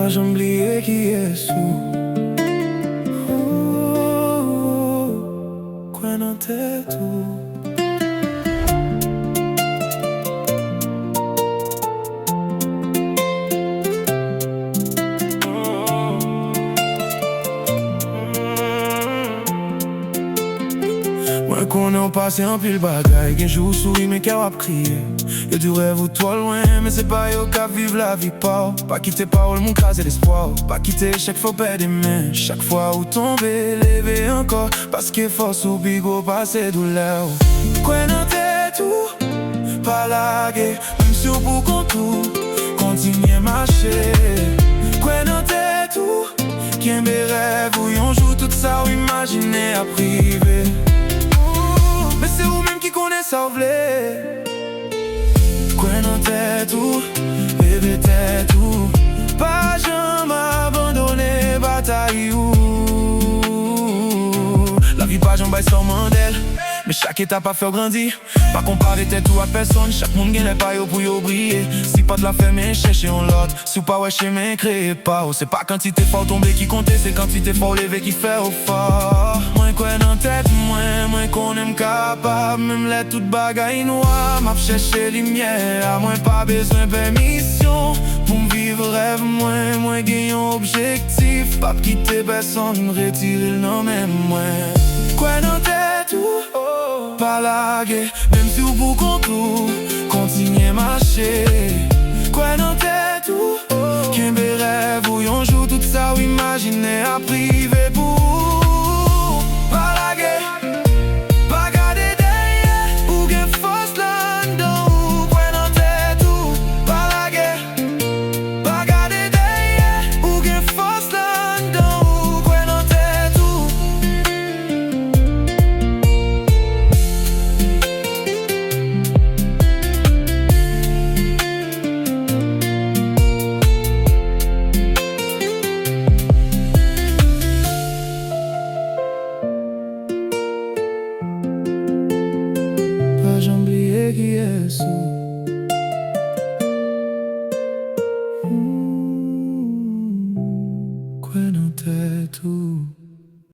Pas j'oublier qui est sous. Quoi dans tes tout. Moi qu'on a passé un pile bagaille, qu'un jour souris mais qu'elle a crié. Y'a du rêve ou toi loin, mais c'est pas yo qu'à vivre la vie pas quitter parole, mon crasé l'espoir. Pas quitter chaque fois perdre des mains. Chaque fois où tomber, lever encore. Parce que force ou bigo, passer douleur. Quoi dans tes tout, pas laguer. Même si au bout qu'on tout, continuer marcher. Quoi dans tes tout, qui aime des rêves où y'on joue tout ça ou imaginer à priver. Mais c'est vous-même qui connaissez ça ou v'lez. Quoi dans tes tout, bébé t'es tout. Pas jamais abandonné, bataille ou. La vie pas jamais sans mandel. Mais chaque étape a fait grandir. Pas comparer tête tout à personne. Chaque monde gagne les pailles pour y briller. Si pas de la ferme, chercher un lot. Si pas ouais chemin, créer pas. C'est pas quantité fort tomber qui compte, c'est quantité fort lever qui fait au fort. Moins quoi dans tête, moins qu'on aime capable. Même les toutes bagailles noires, m'a cherché lumière. Moins pas besoin de permission. Pour me vivre rêve, moins gagne un objectif. Pas quitter personne, retirer le nom même moins. Quoi dans tête tout, pas laguer. Même si au bout qu'on tout, continuer marcher. Quoi dans tête tout, qu'un bel rêve où y'on joue tout ça ou imaginer à priver pour. Pas laguer, pas garder derrière. Ou qu'un fausse landau. Quoi dans tête tout, pas laguer, pas garder derrière. Ou qu'un fausse landau. Quoi dans tête tout. Pas j'oublier qui est sous.